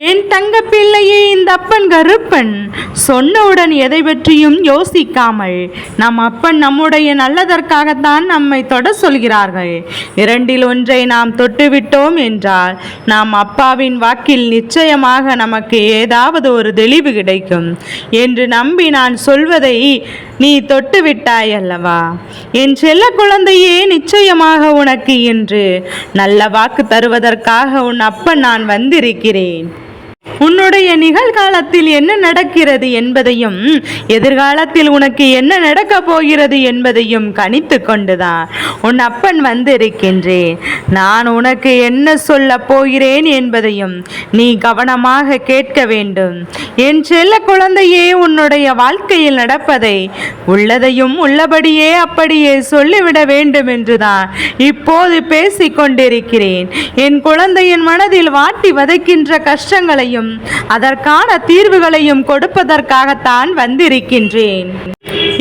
என் தங்க பிள்ளையே, இந்த அப்பன் கருப்பன் சொன்னவுடன் எதை பற்றியும் யோசிக்காமல் நம் அப்பன் நம்முடைய நல்லதற்காகத்தான் நம்மை தொட சொல்கிறார்கள். இரண்டில் ஒன்றை நாம் தொட்டுவிட்டோம் என்றால் நாம் அப்பாவின் வாக்கில் நிச்சயமாக நமக்கு ஏதாவது ஒரு தெளிவு கிடைக்கும் என்று நம்பி நான் சொல்வதை நீ தொட்டுவிட்டாய் அல்லவா? என் செல்ல குழந்தையே, நிச்சயமாக உனக்கு இன்று நல்ல வாக்கு தருவதற்காக உன் அப்பன் நான் வந்திருக்கிறேன். உன்னுடைய நிகழ்காலத்தில் என்ன நடக்கிறது என்பதையும் எதிர்காலத்தில் உனக்கு என்ன நடக்கப் போகிறது என்பதையும் கணித்து கொண்டுதான் உன் அப்பன் வந்திருக்கின்றேன். நான் உனக்கு என்ன சொல்ல போகிறேன் என்பதையும் நீ கவனமாக கேட்க வேண்டும். என் செல்ல குழந்தையே, உன்னுடைய வாழ்க்கையில் நடப்பதை உள்ளதையும் உள்ளபடியே அப்படியே சொல்லிவிட வேண்டும் என்றுதான் இப்போது பேசிக் கொண்டிருக்கிறேன். என் குழந்தையின் மனதில் வாட்டி வதைக்கின்ற கஷ்டங்களையும் அதற்கான தீர்வுகளையும் கொடுப்பதற்காகத்தான் வந்திருக்கின்றேன்.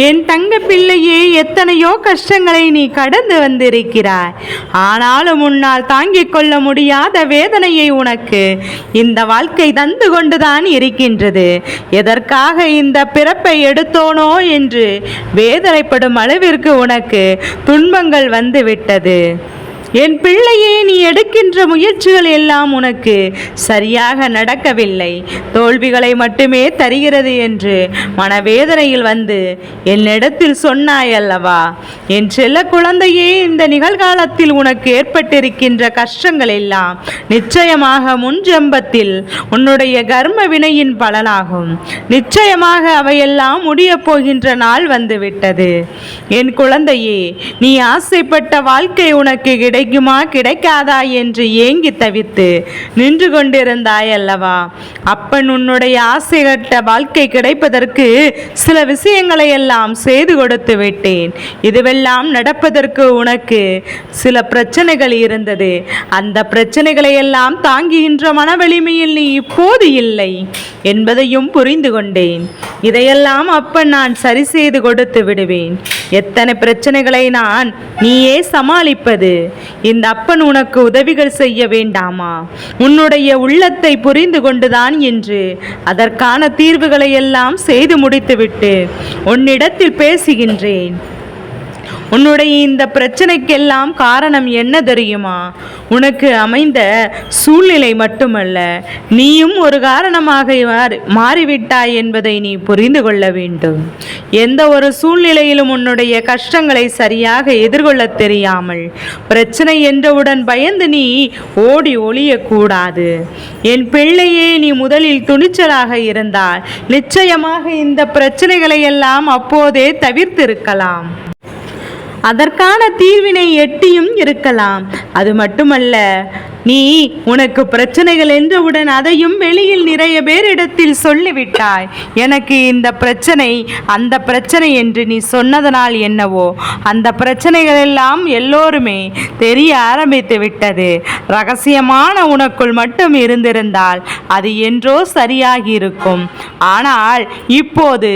என் தங்க பிள்ளையே, எத்தனையோ கஷ்டங்களை நீ கடந்து வந்திருக்கிறாய். ஆனாலும் உன்னால் தாங்கிக் கொள்ள முடியாத வேதனையை உனக்கு இந்த வாழ்க்கை தந்து கொண்டுதான் இருக்கின்றது. எதற்காக இந்த பிறப்பை எடுத்தோனோ என்று வேதனைப்படும் அளவிற்கு உனக்கு துன்பங்கள் வந்துவிட்டது. என் பிள்ளையே, நீ எடுக்கின்ற முயற்சிகள் எல்லாம் உனக்கு சரியாக நடக்கவில்லை, தோல்விகளை மட்டுமே தருகிறது என்று மனவேதனையில் வந்து என்னிடத்தில் சொன்னாய் அல்லவா? என் செல்ல குழந்தையே, இந்த நிகழ்காலத்தில் உனக்கு ஏற்பட்டிருக்கின்ற கஷ்டங்கள் எல்லாம் நிச்சயமாக முன் ஜென்மத்தில் உன்னுடைய கர்ம வினையின் பலனாகும். நிச்சயமாக அவையெல்லாம் முடிய போகின்ற நாள் வந்துவிட்டது. என் குழந்தையே, நீ ஆசைப்பட்ட வாழ்க்கை உனக்கு கிடைக்குமா கிடைக்காதா என்று ஏங்கி தவித்து நின்று கொண்டிருந்தாய் அல்லவா? அப்பன் உன்னுடைய ஆசை கட்ட வாழ்க்கை கிடைப்பதற்கு சில விஷயங்களை எல்லாம் செய்து கொடுத்து விட்டேன். இதுவெல்லாம் நடப்பதற்கு உனக்கு சில பிரச்சனைகள் இருந்தது. அந்த பிரச்சனைகளை எல்லாம் தாங்குகின்ற மனவலிமையில் நீ இப்போது இல்லை என்பதையும் புரிந்து கொண்டேன். இதையெல்லாம் அப்பன் நான் சரி செய்து கொடுத்து விடுவேன். எத்தனை பிரச்சனைகளை நான் நீயே சமாளிப்பது? இந்த அப்பன் உனக்கு உதவிகள் செய்ய வேண்டாமா? உன்னுடைய உள்ளத்தை புரிந்து கொண்டுதான் என்று அதற்கான தீர்வுகளை எல்லாம் செய்து முடித்துவிட்டு உன்னிடத்தில் பேசுகின்றேன். உன்னுடைய இந்த பிரச்சனைக்கெல்லாம் காரணம் என்ன தெரியுமா? உனக்கு அமைந்த சூழ்நிலை மட்டுமல்ல, நீயும் ஒரு காரணமாக மாறிவிட்டாய் என்பதை நீ புரிந்து கொள்ள வேண்டும். எந்த ஒரு சூழ்நிலையிலும் உன்னுடைய கஷ்டங்களை சரியாக எதிர்கொள்ள தெரியாமல் பிரச்சனை என்றவுடன் பயந்து நீ ஓடி ஒளியக்கூடாது. என் பிள்ளையே, நீ முதலில் துணிச்சலாக இருந்தால் நிச்சயமாக இந்த பிரச்சனைகளை எல்லாம் அப்போதே தவிர்த்திருக்கலாம். அதற்கான தீர்வினை எட்டியும் இருக்கலாம். அது மட்டுமல்ல, நீ உனக்கு பிரச்சனைகள் என்றவுடன் அதையும் வெளியில் நிறைய பேரிடத்தில் சொல்லிவிட்டாய். எனக்கு இந்த பிரச்சனை அந்த பிரச்சனை என்று நீ சொன்னதனால் என்னவோ அந்த பிரச்சனைகள் எல்லாம் எல்லோருமே தெரிய ஆரம்பித்து விட்டது. ரகசியமான உனக்குள் மட்டும் இருந்திருந்தால் அது என்றோ சரியாகி இருக்கும். ஆனால் இப்போது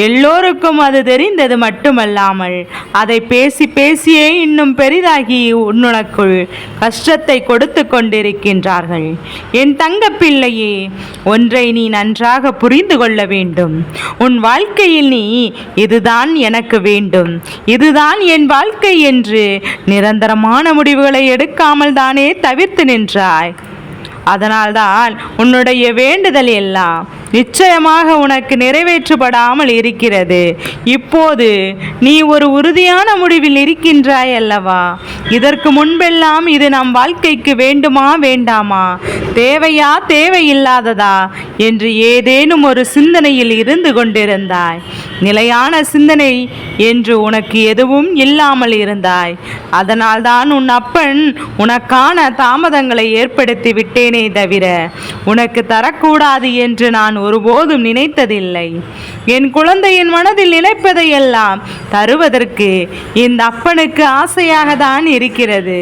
எல்லோருக்கும் அது தெரிந்தது மட்டுமல்லாமல் அதை பேசியே இன்னும் பெரிதாகி உனக்குள் கஷ்டத்தை கொடுத்து கொண்டிருக்கின்றார்கள். என் தங்க பிள்ளையே, ஒன்றை நீ நன்றாக புரிந்து கொள்ள வேண்டும். உன் வாழ்க்கையில் நீ இதுதான் எனக்கு வேண்டும், இதுதான் என் வாழ்க்கை என்று நிரந்தரமான முடிவுகளை எடுக்காமல் தானே தவிர்த்து நின்றாய். அதனால்தான் உன்னுடைய வேண்டுதல் எல்லாம் நிச்சயமாக உனக்கு நிறைவேற்றப்படாமல் இருக்கிறது. இப்போது நீ ஒரு உறுதியான முடிவில் இருக்கின்றாய் அல்லவா? இதற்கு முன்பெல்லாம் இது நம் வாழ்க்கைக்கு வேண்டுமா வேண்டாமா, தேவையா தேவையில்லாததா என்று ஏதேனும் ஒரு சிந்தனையில் இருந்து கொண்டிருந்தாய். நிலையான சிந்தனை என்று உனக்கு எதுவும் இல்லாமல் இருந்தாய். அதனால்தான் உன் அப்பன் உனக்கான தாமதங்களை ஏற்படுத்தி விட்டேனே தவிர உனக்கு தரக்கூடாது என்று நான் ஒருபோதும் நினைத்ததில்லை. என் குழந்தையின் மனதில் நினைப்பதையெல்லாம் தருவதற்கு இந்த அப்பனுக்கு ஆசையாக தான் இருக்கிறது.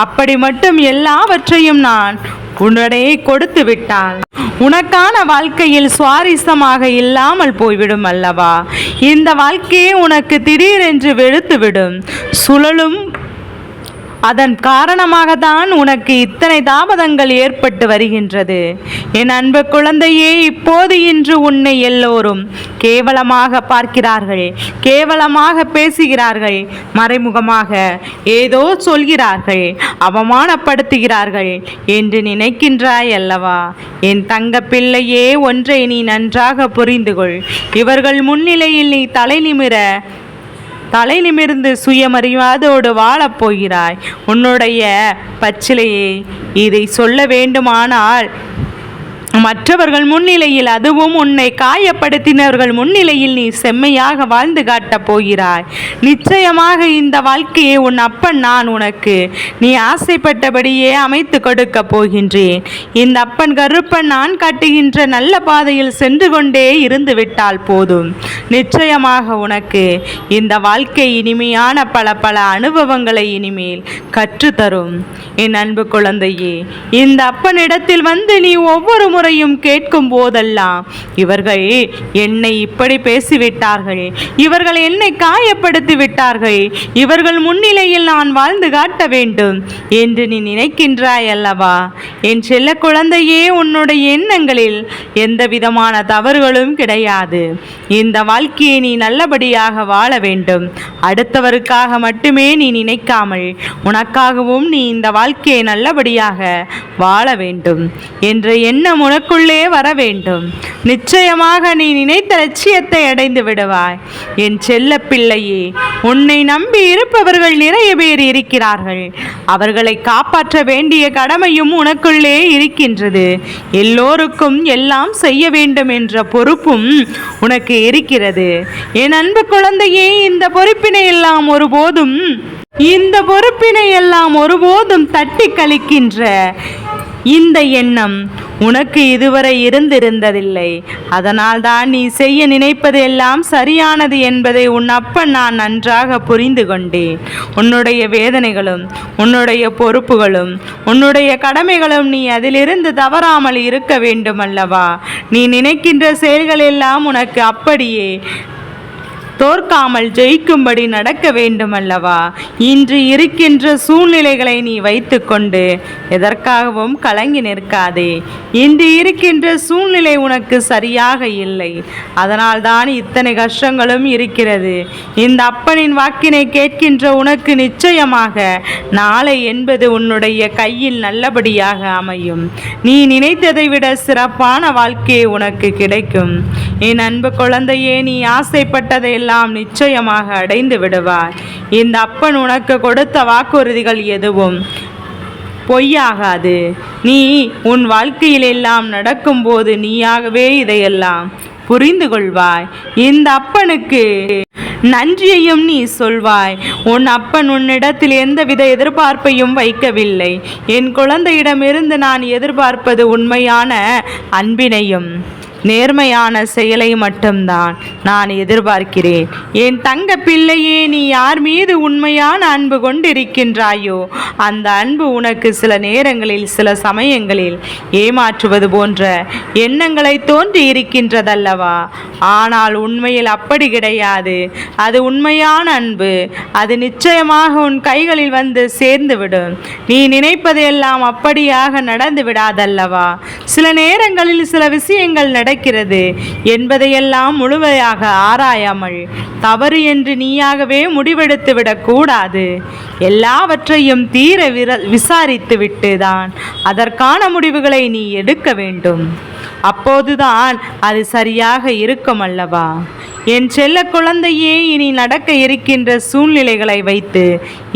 அப்படி மட்டும் எல்லாவற்றையும் நான் உன்னுடைய கொடுத்து விட்டால் உனக்கான வாழ்க்கையில் சுவாரஸ்யமாக இல்லாமல் போய்விடும் அல்லவா? இந்த வாழ்க்கையே உனக்கு திடீரென்று வெறுத்துவிடும். சுழலும் அதன் காரணமாகத்தான் உனக்கு இத்தனை தாமதங்கள் ஏற்பட்டு வருகின்றது. என் அன்பு குழந்தையே, இப்போது இன்று உன்னை எல்லோரும் கேவலமாக பார்க்கிறார்கள், கேவலமாக பேசுகிறார்கள், மறைமுகமாக ஏதோ சொல்கிறார்கள், அவமானப்படுத்துகிறார்கள் என்று நினைக்கின்றாய் அல்லவா? என் தங்க பிள்ளையே, ஒன்றை நீ நன்றாக புரிந்து கொள். இவர்கள் முன்னிலையில் நீ தலை நிமிர்ந்து சுயமறியாதோடு வாழப் போகிறாய். உன்னுடைய பச்சிலையே, இதை சொல்ல வேண்டுமானால் மற்றவர்கள் முன்னிலையில், அதுவும் உன்னை காயப்படுத்தினவர்கள் முன்னிலையில் நீ செம்மையாக வாழ்ந்து காட்டப் போகிறாய். நிச்சயமாக இந்த வாழ்க்கையை உன் அப்பன் நான் உனக்கு நீ ஆசைப்பட்டபடியே அமைத்து கொடுக்க போகின்றேன். இந்த அப்பன் கருப்பன் நான் காட்டுகின்ற நல்ல பாதையில் சென்று கொண்டே இருந்து விட்டால் போதும். நிச்சயமாக உனக்கு இந்த வாழ்க்கை இனிமையான பல பல அனுபவங்களை இனிமேல் கற்றுத்தரும். என் அன்பு குழந்தையே, இந்த அப்பனிடத்தில் வந்து நீ ஒவ்வொரு முறையும் கேட்கும் போதெல்லாம், இவர்கள் என்னை இப்படி பேசிவிட்டார்கள், இவர்கள் என்னை காயப்படுத்தி விட்டார்கள், இவர்கள் முன்னிலையில் நான் வாழ்ந்து காட்ட வேண்டும் என்று நீ நினைக்கின்றாய் அல்லவா? என் செல்ல குழந்தையே, உன்னுடைய எண்ணங்களில் எந்த விதமான தவறுகளும் கிடையாது. இந்த வாழ்க்கையை நீ நல்லபடியாக வாழ வேண்டும். அடுத்தவருக்காக மட்டுமே நீ நினைக்காமல் உனக்காகவும் நீ இந்த வாழ்க்கையை நல்லபடியாக வாழ வேண்டும் என்ற எண்ணம் உனக்குள்ளே வர வேண்டும். நிச்சயமாக நீ நினைத்த லட்சியத்தை அடைந்து விடுவாய். என் செல்ல பிள்ளையே, உன்னை நம்பி இருப்பவர்கள் நிறைய பேர் இருக்கிறார்கள். அவர்களை காப்பாற்ற வேண்டிய கடமையும் உனக்குள்ளே இருக்கின்றது. எல்லோருக்கும் எல்லாம் செய்ய வேண்டும் என்ற பொறுப்பும் உனக்கு இருக்கிறது. என் அன்பு குழந்தையே, இந்த பொறுப்பினை எல்லாம் ஒருபோதும் தட்டி கழிக்கின்ற இந்த எண்ணம் உனக்கு இதுவரை இருந்திருந்ததில்லை. அதனால் தான் நீ செய்ய நினைப்பது எல்லாம் சரியானது என்பதை உன் அப்பன் நான் நன்றாக புரிந்து கொண்டேன். உன்னுடைய வேதனைகளும் உன்னுடைய பொறுப்புகளும் உன்னுடைய கடமைகளும் நீ அதிலிருந்து தவறாமல் இருக்க வேண்டும் அல்லவா? நீ நினைக்கின்ற செயல்கள் எல்லாம் உனக்கு அப்படியே தோற்காமல் ஜெயிக்கும்படி நடக்க வேண்டும் அல்லவா? இன்று இருக்கின்ற சூழ்நிலைகளை நீ வைத்துக்கொண்டு எதற்காகவும் கலங்கி நிற்காதே. இன்று இருக்கின்ற சூழ்நிலை உனக்கு சரியாக இல்லை. அதனால் தான் இத்தனை கஷ்டங்களும் இருக்கிறது. இந்த அப்பனின் வாக்கினை கேட்கின்ற உனக்கு நிச்சயமாக நாளை என்பது உன்னுடைய கையில் நல்லபடியாக அமையும். நீ நினைத்ததை விட சிறப்பான வாழ்க்கை உனக்கு கிடைக்கும். என் அன்பு குழந்தையே, நீ ஆசைப்பட்டதை எல்லாம் நிச்சயமாக அடைந்து விடுவாய். இந்த அப்பன் உனக்கு கொடுத்த வாக்குறுதிகள் எதுவும் பொய்யாகாது. நீ உன் வாழ்க்கையில் எல்லாம் நடக்கும்போது நீயாகவே இதையெல்லாம் புரிந்து கொள்வாய். இந்த அப்பனுக்கு நன்றியையும் நீ சொல்வாய். உன் அப்பன் உன்னிடத்தில் எந்தவித எதிர்பார்ப்பையும் வைக்கவில்லை. என் குழந்தையிடமிருந்து நான் எதிர்பார்ப்பது உண்மையான அன்பினையும் நேர்மையான செயலை மட்டும்தான் நான் எதிர்பார்க்கிறேன். என் தங்க பிள்ளையே, நீ யார் மீது உண்மையான அன்பு கொண்டிருக்கின்றாயோ அந்த அன்பு உனக்கு சில நேரங்களில் சில சமயங்களில் ஏமாற்றுவது போன்ற எண்ணங்களை தோன்றி இருக்கின்றதல்லவா? ஆனால் உண்மையில் அப்படி கிடையாது. அது உண்மையான அன்பு. அது நிச்சயமாக உன் கைகளில் வந்து சேர்ந்துவிடும். நீ நினைப்பதெல்லாம் அப்படியாக நடந்து விடாதல்லவா? சில நேரங்களில் சில விஷயங்கள் நடக்கிறது என்பதையெல்லாம் முழுமையாக ஆராயாமல் தவறு என்று நீயாகவே முடிவெடுத்து விடக்கூடாது. எல்லாவற்றையும் தீர விசாரித்துவிட்டு தான் அதற்கான முடிவுகளை நீ எடுக்க வேண்டும். அப்போதுதான் அது சரியாக இருக்கும் அல்லவா? என் செல்ல குழந்தையே, இனி நடக்க இருக்கின்ற சூழ்நிலைகளை வைத்து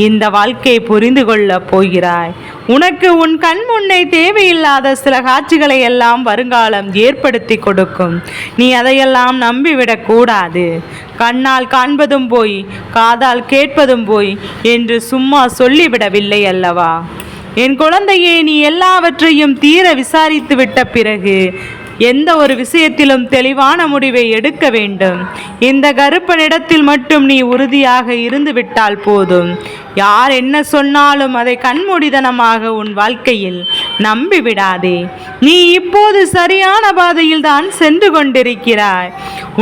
இந்த வாழ்க்கையை புரிந்து கொள்ளப் போகிறாய். உனக்கு உன் கண் முன்னே தேவையில்லாத சில காட்சிகளை எல்லாம் வருங்காலம் ஏற்படுத்தி கொடுக்கும். நீ அதையெல்லாம் நம்பிவிடக்கூடாது. கண்ணால் காண்பதும் போய் காதால் கேட்பதும் போய் என்று சும்மா சொல்லிவிடவில்லை அல்லவா? என் குழந்தையே, நீ எல்லாவற்றையும் தீர விசாரித்து விட்ட பிறகு எந்த ஒரு விஷயத்திலும் தெளிவான முடிவை எடுக்க வேண்டும். இந்த கருப்பனிடத்தில் மட்டும் நீ உறுதியாக இருந்து விட்டால் போதும். யார் என்ன சொன்னாலும் அதை கண்மூடித்தனமாக உன் வாழ்க்கையில் நம்பிவிடாதே. நீ இப்போது சரியான பாதையில் தான் சென்று கொண்டிருக்கிறாய்.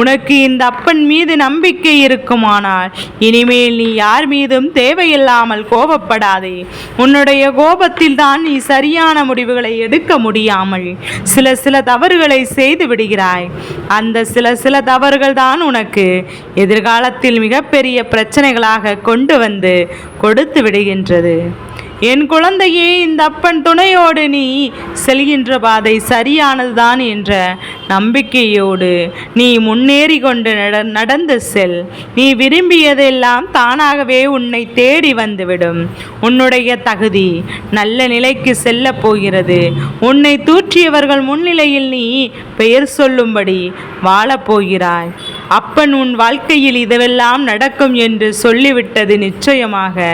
உனக்கு இந்த அப்பன் மீது நம்பிக்கை இருக்குமானால் இனிமேல் நீ யார் மீதும் தேவையில்லாமல் கோபப்படாதே. உன்னுடைய கோபத்தில் தான் நீ சரியான முடிவுகளை எடுக்க முடியாமல் சில தவறுகளை செய்து விடுகிறாய். அந்த சில தவறுகள் தான் உனக்கு எதிர்காலத்தில் மிகப்பெரிய பிரச்சனைகளாக கொண்டு வந்து கொடுத்து விடுகின்றது. என் குழந்தையே, இந்த அப்பன் துணையோடு நீ செல்கின்ற பாதை சரியானதுதான் என்ற நம்பிக்கையோடு நீ முன்னேறி கொண்டு நடந்து செல். நீ விரும்பியதெல்லாம் தானாகவே உன்னை தேடி வந்துவிடும். உன்னுடைய தகுதி நல்ல நிலைக்கு செல்ல போகிறது. உன்னை தூற்றியவர்கள் முன்னிலையில் நீ பெயர் சொல்லும்படி வாழப்போகிறாய். அப்பன் உன் வாழ்க்கையில் இதுவெல்லாம் நடக்கும் என்று சொல்லிவிட்டது நிச்சயமாக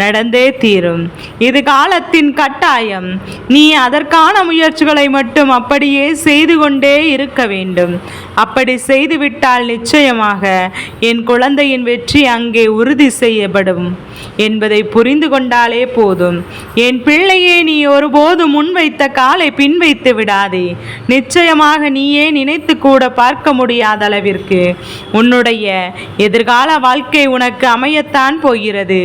நடந்தே தீரும். இது காலத்தின் கட்டாயம். நீ அதற்கான முயற்சிகளை மட்டும் அப்படியே செய்து கொண்டே இருக்க வேண்டும். அப்படி செய்துவிட்டால் நிச்சயமாக என் குழந்தையின் வெற்றி அங்கே உறுதி செய்யப்படும் என்பதை புரிந்து கொண்டாலே போதும். என் பிள்ளையே, நீ ஒருபோது முன்வைத்த காலை பின்வைத்து விடாதே. நிச்சயமாக நீயே நினைத்து கூட பார்க்க முடியாத அளவிற்கு உன்னுடைய எதிர்கால வாழ்க்கை உனக்கு அமையத்தான் போகிறது.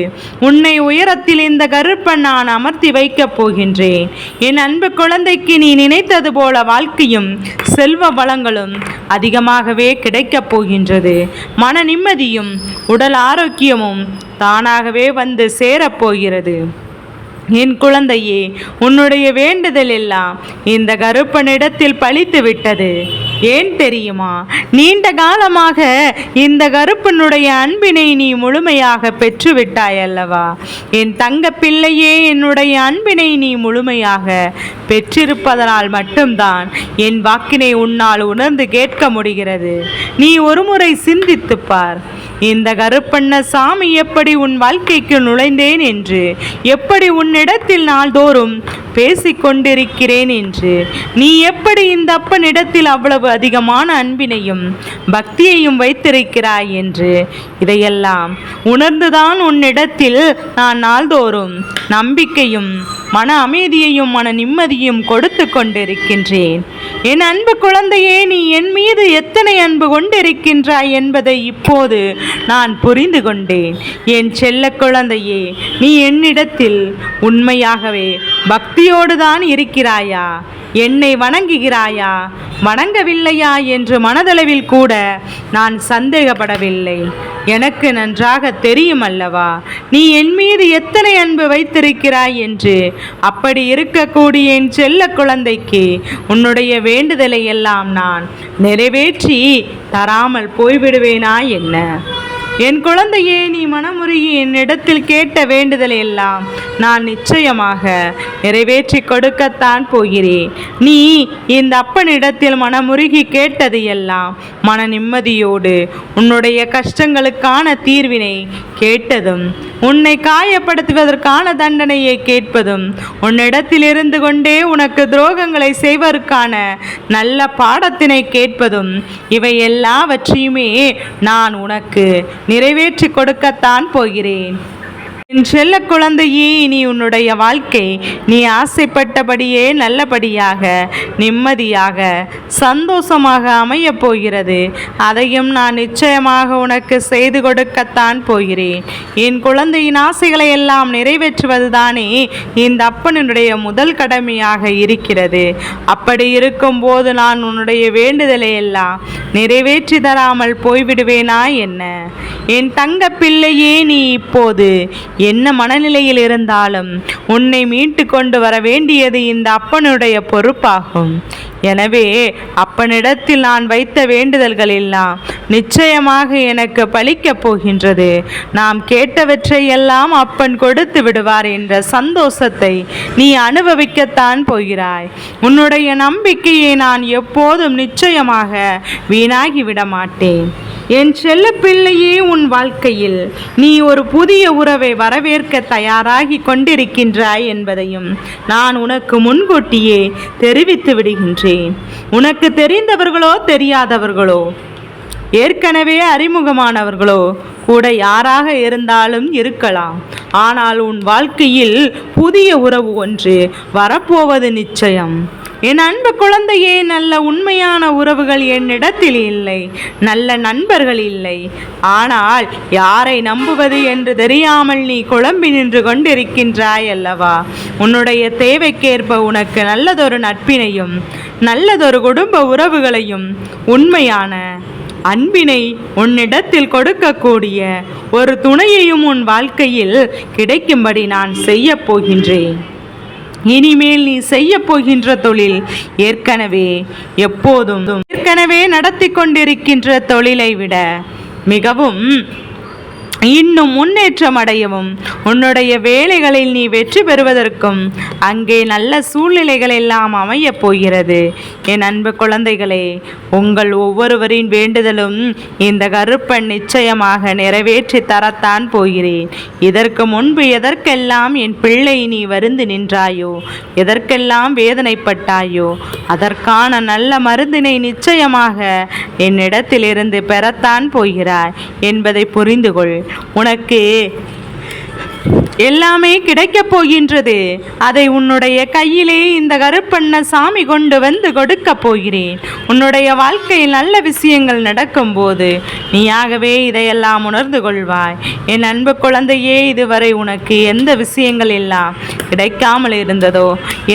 உன்னை உயரத்தில் இந்த கருப்பன் நான் அமர்த்தி வைக்கப் போகின்றேன். என் அன்பு குழந்தைக்கு நீ நினைத்தது போல வாழ்க்கையும் செல்வ வளங்களும் அதிகமாகவே கிடைக்கப் போகின்றது. மன நிம்மதியும் உடல் ஆரோக்கியமும் தானாகவே வந்து சேரப்போகிறது. என் குழந்தையே, உன்னுடைய வேண்டுதல் எல்லாம் இந்த கருப்பனிடத்தில் பலித்து விட்டது. ஏன் தெரியுமா? நீண்ட காலமாக இந்த கருப்பனுடைய அன்பினை நீ முழுமையாக பெற்றுவிட்டாய் அல்லவா? என் தங்க பிள்ளையே, என்னுடைய அன்பினை நீ முழுமையாக பெற்றிருப்பதனால் மட்டும்தான் என் வாக்கினை உன்னால் உணர்ந்து கேட்க முடிகிறது. நீ ஒருமுறை சிந்தித்துப் பார். இந்த கருப்பண்ண சாமி எப்படி உன் வாழ்க்கைக்கு நுழைந்தேன் என்று, எப்படி உன்னிடத்தில் நாள்தோறும் பேசிக்கொண்டிருக்கிறேன் என்று, நீ எப்படி இந்த அப்பனிடத்தில் அவ்வளவு அதிகமான அன்பினையும் பக்தியையும் வைத்திருக்கிறாய் என்று, இதையெல்லாம் உணர்ந்துதான் உன்னிடத்தில் நான் நாள்தோறும் நம்பிக்கையும் மன அமைதியையும் மன நிம்மதியும் கொடுத்து கொண்டிருக்கின்றேன். என் அன்பு குழந்தையே, நீ என் மீது எத்தனை அன்பு கொண்டிருக்கின்றாய் என்பதை இப்போது நான் புரிந்து கொண்டேன். என் செல்ல குழந்தையே, நீ என்னிடத்தில் உண்மையாகவே பக்தியோடு தான் இருக்கிறாயா? என்னை வணங்குகிறாயா, வணங்கவில்லையா என்று மனதளவில் கூட நான் சந்தேகப்படவில்லை. எனக்கு நன்றாக தெரியும் அல்லவா நீ என் மீது எத்தனை அன்பு வைத்திருக்கிறாய் என்று. அப்படி இருக்கக்கூடிய என் செல்ல குழந்தைக்கு உன்னுடைய வேண்டுதலை எல்லாம் நான் நிறைவேற்றி தராமல் போய்விடுவேனா என்ன? என் குழந்தையே, நீ மனமுருகி என்னிடத்தில் கேட்ட வேண்டுதலை எல்லாம் நான் நிச்சயமாக நிறைவேற்றி கொடுக்கத்தான் போகிறேன். நீ இந்த அப்பனிடத்தில் மனமுருகி கேட்டது எல்லாம் மன நிம்மதியோடு உன்னுடைய கஷ்டங்களுக்கான தீர்வினை கேட்டதும், உன்னை காயப்படுத்துவதற்கான தண்டனையை கேட்பதும், உன்னிடத்தில் இருந்து கொண்டே உனக்கு துரோகங்களை செய்வதற்கான நல்ல பாடத்தினை கேட்பதும், இவை எல்லாவற்றையுமே நான் உனக்கு நிறைவேற்றி கொடுக்கத்தான் போகிறேன். என் செல்ல குழந்தையே, நீ உன்னுடைய வாழ்க்கை நீ ஆசைப்பட்டபடியே நல்லபடியாக நிம்மதியாக சந்தோஷமாக அமையப் போகிறது. அதையும் நான் நிச்சயமாக உனக்கு செய்து கொடுக்கத்தான் போகிறேன். என் குழந்தையின் ஆசைகளை எல்லாம் நிறைவேற்றுவதுதானே இந்த அப்பனுடைய முதல் கடமையாக இருக்கிறது. அப்படி இருக்கும்போது நான் உன்னுடைய வேண்டுதலை எல்லாம் நிறைவேற்றி தராமல் போய்விடுவேனா என்ன? என் தங்க பிள்ளையே, நீ இப்போது என்ன மனநிலையில் இருந்தாலும் உன்னை மீட்டு கொண்டு வர வேண்டியது இந்த அப்பனுடைய பொறுப்பாகும். எனவே அப்பனிடத்தில் நான் வைத்த வேண்டுதல்கள் எல்லாம் நிச்சயமாக எனக்கு பலிக்கப் போகின்றது. நாம் கேட்டவற்றை எல்லாம் அப்பன் கொடுத்து விடுவார் என்ற சந்தோஷத்தை நீ அனுபவிக்கத்தான் போகிறாய். உன்னுடைய நம்பிக்கையை நான் எப்போதும் நிச்சயமாக வீணாகி விட மாட்டேன். என் செல்ல பிள்ளையே, உன் வாழ்க்கையில் நீ ஒரு புதிய உறவை வரவேற்க தயாராகி கொண்டிருக்கின்றாய் என்பதையும் நான் உனக்கு முன்கூட்டியே தெரிவித்து விடுகின்றேன். உனக்கு தெரிந்தவர்களோ தெரியாதவர்களோ, ஏற்கனவே அறிமுகமானவர்களோ கூட யாராக இருந்தாலும் இருக்கலாம். ஆனால் உன் வாழ்க்கையில் புதிய உறவு ஒன்று வரப்போவது நிச்சயம். என் அன்பு குழந்தையே, நல்ல உண்மையான உறவுகள் என்னிடத்தில் இல்லை, நல்ல நண்பர்கள் இல்லை. ஆனால் யாரை நம்புவது என்று தெரியாமல் நீ குழம்பி நின்று கொண்டிருக்கின்றாய் அல்லவா? உன்னுடைய தேவைக்கேற்ப உனக்கு நல்லதொரு நட்பினையும் நல்லதொரு குடும்ப உறவுகளையும் உண்மையான அன்பினை உன்னிடத்தில் கொடுக்கக்கூடிய ஒரு துணையையும் உன் வாழ்க்கையில் கிடைக்கும்படி நான் செய்ய போகின்றேன். இனிமேல் நீ செய்ய போகின்ற தொழில் ஏற்கனவே நடத்தி கொண்டிருக்கின்ற தொழிலை விட மிகவும் இன்னும் முன்னேற்றம் அடையவும், உன்னுடைய வேலைகளில் நீ வெற்றி பெறுவதற்கும் அங்கே நல்ல சூழ்நிலைகள் எல்லாம் அமையப் போகிறது. என் அன்பு குழந்தைகளே, உங்கள் ஒவ்வொருவரின் வேண்டுதலும் இந்த கருப்பன் நிச்சயமாக நிறைவேற்றி தரத்தான் போகிறேன். இதற்கு முன்பு எதற்கெல்லாம் என் பிள்ளை நீ வருந்து நின்றாயோ, எதற்கெல்லாம் வேதனைப்பட்டாயோ, அதற்கான நல்ல மருந்தினை நிச்சயமாக என்னிடத்திலிருந்து பெறத்தான் போகிறாய் என்பதை புரிந்து கொள். உனக்கு எல்லாமே கிடைக்கப் போகின்றது. அதை உன்னுடைய கையிலே இந்த கருப்பண்ண சாமி கொண்டு வந்து கொடுக்க போகிறேன். உன்னுடைய வாழ்க்கையில் நல்ல விஷயங்கள் நடக்கும்போது நீயாகவே இதையெல்லாம் உணர்ந்து கொள்வாய். என் அன்பு குழந்தையே, இதுவரை உனக்கு எந்த விஷயங்கள் எல்லாம் கிடைக்காமல் இருந்ததோ,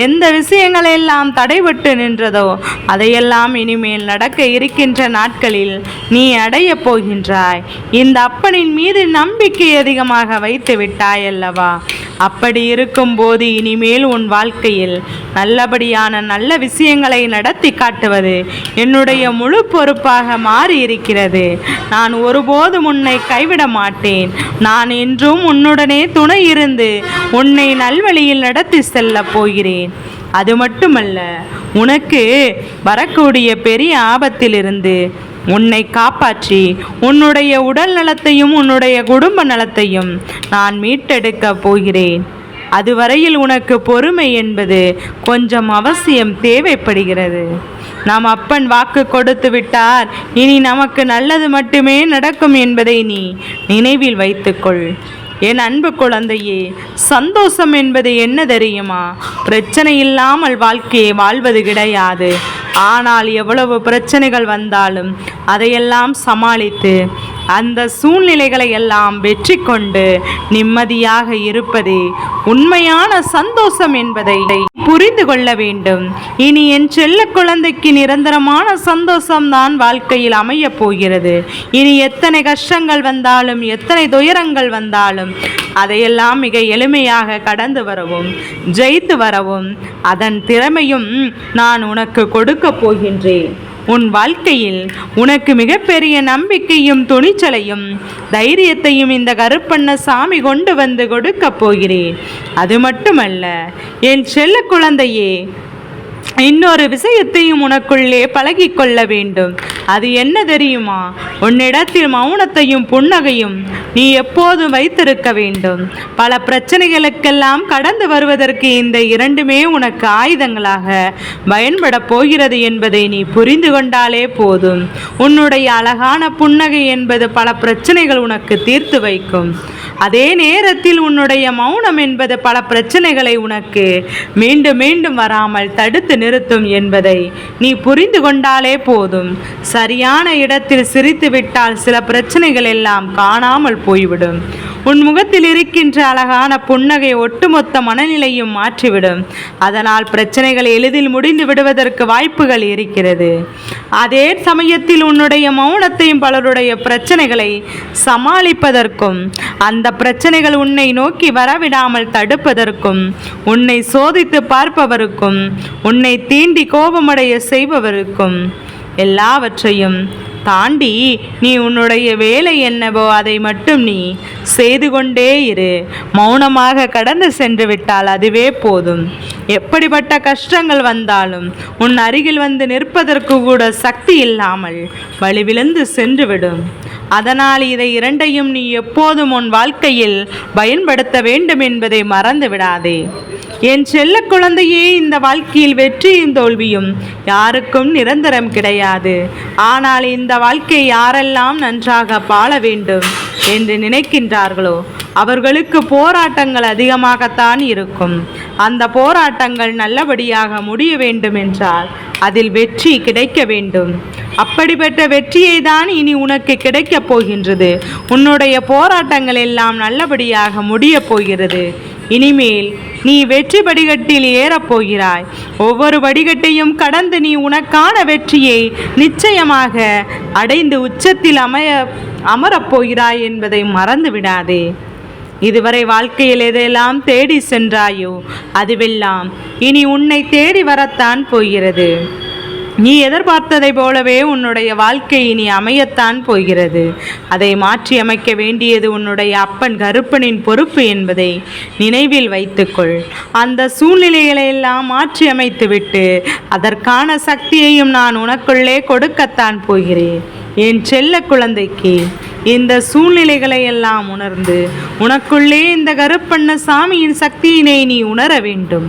எந்த விஷயங்கள் எல்லாம் தடைபட்டு நின்றதோ, அதையெல்லாம் இனிமேல் நடக்க இருக்கின்ற நாட்களில் நீ அடைய போகின்றாய். இந்த அப்பனின் மீது நம்பிக்கை அதிகமாக வைத்து விட்டாய் அல்லவா? அப்படி இருக்கும்போது இனிமேல் உன் வாழ்க்கையில் நல்லபடியான நல்ல விஷயங்களை நடத்தி காட்டுவது என்னுடைய முழு பொறுப்பாக மாறி இருக்கிறது. நான் ஒருபோதும் உன்னை கைவிட மாட்டேன். நான் என்றும் உன்னுடனே துணை இருந்து உன்னை நல்வழியில் நடத்தி செல்ல போகிறேன். அது மட்டுமல்ல, உனக்கு வரக்கூடிய பெரிய ஆபத்திலிருந்து உன்னை காப்பாற்றி உன்னுடைய உடல் நலத்தையும் உன்னுடைய குடும்ப நலத்தையும் நான் மீட்டெடுக்க போகிறேன். அதுவரையில் உனக்கு பொறுமை என்பது கொஞ்சம் அவசியம் தேவைப்படுகிறது. நாம் அப்பன் வாக்கு கொடுத்து விட்டார், இனி நமக்கு நல்லது மட்டுமே நடக்கும் என்பதை நீ நினைவில் வைத்துக்கொள். என் அன்பு குழந்தையே, சந்தோஷம் என்பது என்ன தெரியுமா? பிரச்சனை இல்லாமல் வாழ்க்கையை வாழ்வது கிடையாது. ஆனால் எவ்வளவு பிரச்சனைகள் வந்தாலும் அதையெல்லாம் சமாளித்து அந்த சூழ்நிலைகளை எல்லாம் வெற்றி கொண்டு நிம்மதியாக இருப்பதே உண்மையான சந்தோஷம் என்பதை புரிந்து கொள்ள வேண்டும். இனி என் செல்ல குழந்தைக்கு நிரந்தரமான சந்தோஷம்தான் வாழ்க்கையில் அமைய போகிறது. இனி எத்தனை கஷ்டங்கள் வந்தாலும், எத்தனை துயரங்கள் வந்தாலும் அதையெல்லாம் மிக எளிமையாக கடந்து வரவும் ஜெயித்து வரவும் அதன் திறமையும் நான் உனக்கு கொடுக்க போகின்றேன். உன் வாழ்க்கையில் உனக்கு மிகப்பெரிய நம்பிக்கையும் துணிச்சலையும் தைரியத்தையும் இந்த கருப்பண்ண சாமி கொண்டு வந்து கொடுக்க போகிறேன். அது மட்டுமல்ல என் செல்ல குழந்தையே, இன்னொரு விஷயத்தையும் உனக்குள்ளே பழகிக்கொள்ள வேண்டும். அது என்ன தெரியுமா? உன்னிடத்தில் மௌனத்தையும் புன்னகையும் நீ எப்போதும் வைத்திருக்க வேண்டும். பல பிரச்சனைகளுக்கெல்லாம் கடந்து வருவதற்கு இந்த இரண்டுமே உனக்கு ஆயுதங்களாக பயன்பட போகிறது என்பதை நீ புரிந்து கொண்டாலே போதும். உன்னுடைய அழகான புன்னகை என்பது பல பிரச்சனைகள் உனக்கு தீர்த்து வைக்கும். அதே நேரத்தில் உன்னுடைய மௌனம் என்பது பல பிரச்சனைகளை உனக்கு மீண்டும் மீண்டும் வராமல் தடுத்து நிறுத்தும் என்பதை நீ புரிந்து கொண்டாலே போதும். சரியான இடத்தில் சிரித்து விட்டால் சில பிரச்சனைகள் எல்லாம் காணாமல் போய்விடும். உன் முகத்தில் இருக்கின்ற அழகான புன்னகை ஒட்டுமொத்த மனநிலையும் மாற்றிவிடும். அதனால் பிரச்சனைகள் எளிதில் முடிந்து விடுவதற்கு வாய்ப்புகள் இருக்கிறது. அதே சமயத்தில் உன்னுடைய மௌனத்தையும் பலருடைய பிரச்சனைகளை சமாளிப்பதற்கும், அந்த பிரச்சனைகள் உன்னை நோக்கி வரவிடாமல் தடுப்பதற்கும், உன்னை சோதித்து பார்ப்பவருக்கும், உன்னை தீண்டி கோபமடைய செய்பவருக்கும் எல்லாவற்றையும் தாண்டி நீ உன்னுடைய வேலை என்னவோ அதை மட்டும் நீ செய்து கொண்டே இரு. மௌனமாக கடந்து சென்று விட்டால் அதுவே போதும். எப்படிப்பட்ட கஷ்டங்கள் வந்தாலும் உன் அருகில் வந்து நிற்பதற்கு கூட சக்தி இல்லாமல் வழிவிழுந்து சென்றுவிடும். அதனால் இதை இரண்டையும் நீ எப்போதும் உன் வாழ்க்கையில் பயன்படுத்த வேண்டும் என்பதை மறந்து விடாதே. என் செல்ல குழந்தையே, இந்த வாழ்க்கையில் வெற்றியும் தோல்வியும் யாருக்கும் நிரந்தரம் கிடையாது. ஆனால் இந்த வாழ்க்கை யாரெல்லாம் நன்றாக வாழ வேண்டும் என்று நினைக்கின்றார்களோ அவர்களுக்கு போராட்டங்கள் அதிகமாகத்தான் இருக்கும். அந்த போராட்டங்கள் நல்லபடியாக முடிய வேண்டும் என்றால் அதில் வெற்றி கிடைக்க வேண்டும். அப்படிப்பட்ட வெற்றியை தான் இனி உனக்கு கிடைக்கப் போகின்றது. உன்னுடைய போராட்டங்கள் எல்லாம் நல்லபடியாக முடியப் போகிறது. இனிமேல் நீ வெற்றி படிக்கட்டில் ஏறப்போகிறாய். ஒவ்வொரு படிக்கட்டையும் கடந்து நீ உனக்கான வெற்றியை நிச்சயமாக அடைந்து உச்சத்தில் அமரப்போகிறாய் என்பதை மறந்து விடாதே. இதுவரை வாழ்க்கையில் எதையெல்லாம் தேடி சென்றாயோ அதுவெல்லாம் இனி உன்னை தேடி வரத்தான் போகிறது. நீ எதிர்பார்த்ததை போலவே உன்னுடைய வாழ்க்கை இனி அமையத்தான் போகிறது. அதை மாற்றி அமைக்க வேண்டியது உன்னுடைய அப்பன் கருப்பனின் பொறுப்பு என்பதை நினைவில் வைத்துக்கொள். அந்த சூழ்நிலைகளையெல்லாம் மாற்றி அமைத்துவிட்டு அதற்கான சக்தியையும் நான் உனக்குள்ளே கொடுக்கத்தான் போகிறேன். என் செல்ல குழந்தைக்கு இந்த சூழ்நிலைகளை எல்லாம் உணர்ந்து உனக்குள்ளே இந்த கருப்பண்ண சாமியின் சக்தியினை நீ உணர வேண்டும்.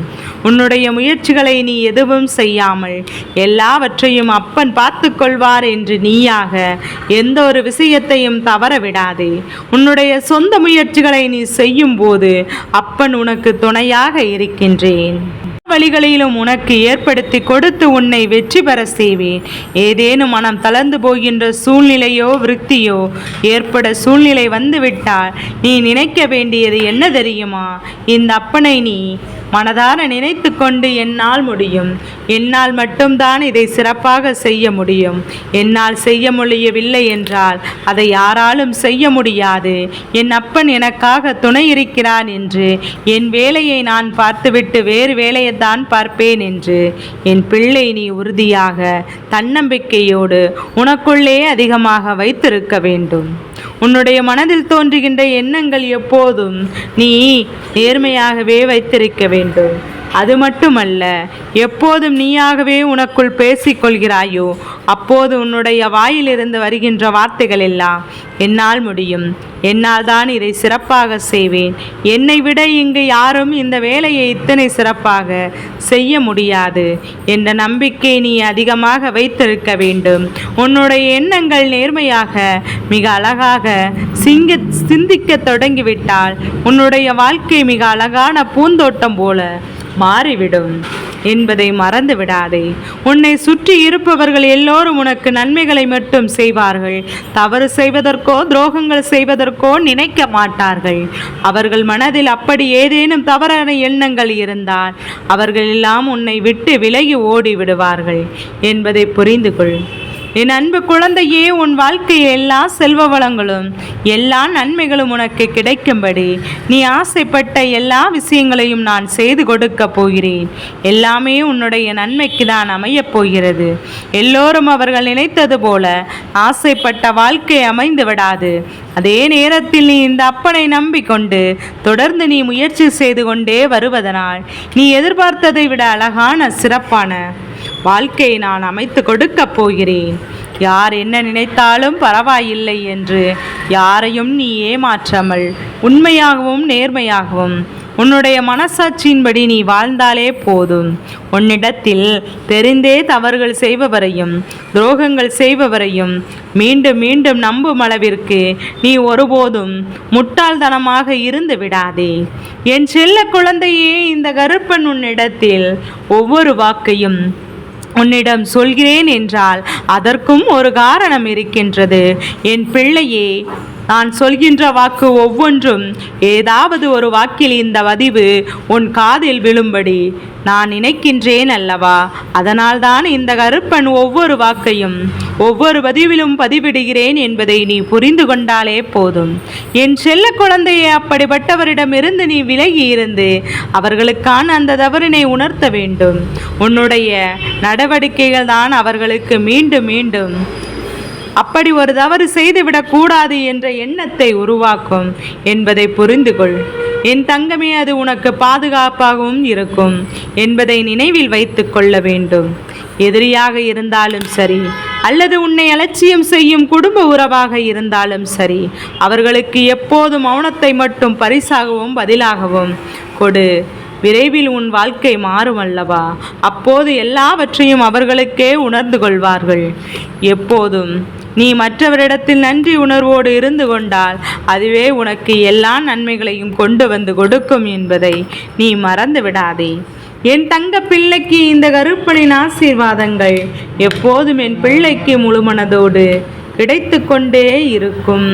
உன்னுடைய முயற்சிகளை நீ எதுவும் செய்யாமல் எல்லாவற்றையும் அப்பன் பார்த்து கொள்வார் என்று நீயாக எந்த ஒரு விஷயத்தையும் தவற விடாதே. உன்னுடைய சொந்த முயற்சிகளை நீ செய்யும் போது அப்பன் உனக்கு துணையாக இருக்கின்றேன். வழிகளிலும் உனக்கு ஏற்படுத்தி கொடுத்து உன்னை வெற்றி பெற செய்வேன். ஏதேனும் மனம் தளர்ந்து போகின்ற சூழ்நிலையோ விருத்தியோ ஏற்பட சூழ்நிலை வந்துவிட்டால் நீ நினைக்க வேண்டியது என்ன தெரியுமா? இந்த அப்பனை நீ மனதார நினைத்து கொண்டு என்னால் முடியும், என்னால் மட்டும்தான் இதை சிறப்பாக செய்ய முடியும், என்னால் செய்ய முடியவில்லை என்றால் அதை யாராலும் செய்ய முடியாது, என் அப்பன் எனக்காக துணை இருக்கிறான் என்று என் வேலையை நான் பார்த்துவிட்டு வேறு வேலையை தான் பார்ப்பேன் என்று என் பிள்ளை நீ உறுதியாக தன்னம்பிக்கையோடு உனக்குள்ளே அதிகமாக வைத்திருக்க வேண்டும். உன்னுடைய மனதில் தோன்றுகின்ற எண்ணங்கள் எப்போதும் நீ நேர்மையாகவே வைத்திருக்க வேண்டும். அது மட்டுமல்ல, எப்போதும் நீயாகவே உனக்குள் பேசிக்கொள்கிறாயோ அப்போது உன்னுடைய வாயிலிருந்து வருகின்ற வார்த்தைகள் எல்லாம் என்னால் முடியும், என்னால் தான் இதை சிறப்பாக செய்வேன், என்னை விட இங்கு யாரும் இந்த வேலையை இத்தனை சிறப்பாக செய்ய முடியாது என்ற நம்பிக்கை நீ அதிகமாக வைத்திருக்க வேண்டும். உன்னுடைய எண்ணங்கள் நேர்மையாக மிக அழகாக சிந்திக்க தொடங்கிவிட்டால் உன்னுடைய வாழ்க்கை மிக அழகான பூந்தோட்டம் போல மாறிவிடும் என்பதை மறந்து விடாதே. உன்னை சுற்றி இருப்பவர்கள் எல்லோரும் உனக்கு நன்மைகளை மட்டும் செய்வார்கள். தவறு செய்வதற்கோ துரோகங்கள் செய்வதற்கோ நினைக்க மாட்டார்கள். அவர்கள் மனதில் அப்படி ஏதேனும் தவறான எண்ணங்கள் இருந்தால் அவர்கள் எல்லாம் உன்னை விட்டு விலகி ஓடி விடுவார்கள் என்பதை புரிந்து கொள். என் அன்பு குழந்தையே, உன் வாழ்க்கையில் எல்லா செல்வ வளங்களும் எல்லா நன்மைகளும் உனக்கு கிடைக்கும்படி நீ ஆசைப்பட்ட எல்லா விஷயங்களையும் நான் செய்து கொடுக்க போகிறேன். எல்லாமே உன்னுடைய நன்மைக்கு தான் அமையப் போகிறது. எல்லோரும் அவர்கள் நினைத்தது போல ஆசைப்பட்ட வாழ்க்கை அமைந்து விடாது. அதே நேரத்தில் நீ இந்த அப்பனை நம்பிக்கொண்டு தொடர்ந்து நீ முயற்சி செய்து கொண்டே வருவதனால் நீ எதிர்பார்த்ததை விட அழகான சிறப்பான வாழ்க்கையை நான் அமைத்து கொடுக்க போகிறேன். யார் என்ன நினைத்தாலும் பரவாயில்லை என்று யாரையும் நீ ஏமாற்றாமல் உண்மையாகவும் நேர்மையாகவும் உன்னுடைய மனசாட்சியின்படி நீ வாழ்ந்தாலே போதும். உன்னிடத்தில் தெரிந்தே தவறுகள் செய்பவரையும் துரோகங்கள் செய்பவரையும் மீண்டும் மீண்டும் நம்பும் அளவிற்கு நீ ஒருபோதும் முட்டாள்தனமாக இருந்து விடாதே. என் செல்ல குழந்தையே, இந்த கருப்பன் உன்னிடத்தில் ஒவ்வொரு வாக்கையும் உன்னிடம் சொல்கிறேன் என்றால் அதற்கும் ஒரு காரணம் இருக்கின்றது. என் பிள்ளையே, நான் சொல்கின்ற வாக்கு ஒவ்வொன்றும் ஏதாவது ஒரு வாக்கில் இந்த பதிவு உன் காதில் விழும்படி நான் நினைக்கின்றேன் அல்லவா? அதனால்தான் இந்த கருப்பன் ஒவ்வொரு வாக்கையும் ஒவ்வொரு பதிவிலும் பதிவிடுகிறேன் என்பதை நீ புரிந்து கொண்டாலே போதும். என் செல்ல குழந்தையை, அப்படிப்பட்டவரிடமிருந்து நீ விலகி இருந்து அவர்களுக்கான அந்த தவறினை உணர்த்த வேண்டும். உன்னுடைய நடவடிக்கைகள் தான் அவர்களுக்கு மீண்டும் மீண்டும் அப்படி ஒரு தவறு செய்துவிடக்கூடாது என்ற எண்ணத்தை உருவாக்கும் என்பதை புரிந்து கொள். என் தங்கமே, அது உனக்கு பாதுகாப்பாகவும் இருக்கும் என்பதை நினைவில் வைத்து கொள்ள வேண்டும். எதிரியாக இருந்தாலும் சரி அல்லது உன்னை அலட்சியம் செய்யும் குடும்ப உறவாக இருந்தாலும் சரி, அவர்களுக்கு எப்போதும் மௌனத்தை மட்டும் பரிசாகவும் பதிலாகவும் கொடு. விரைவில் உன் வாழ்க்கை மாறும் அல்லவா? அப்போது எல்லாவற்றையும் அவர்களுக்கே உணர்ந்து கொள்வார்கள். எப்போதும் நீ மற்றவரிடத்தில் நன்றி உணர்வோடு இருந்து கொண்டால் அதுவே உனக்கு எல்லா நன்மைகளையும் கொண்டு வந்து கொடுக்கும் என்பதை நீ மறந்து விடாதே. என் தங்க பிள்ளைக்கு இந்த கருப்பனின் ஆசீர்வாதங்கள் எப்போதும் என் பிள்ளைக்கு முழு மனதோடு கிடைத்து கொண்டே இருக்கும்.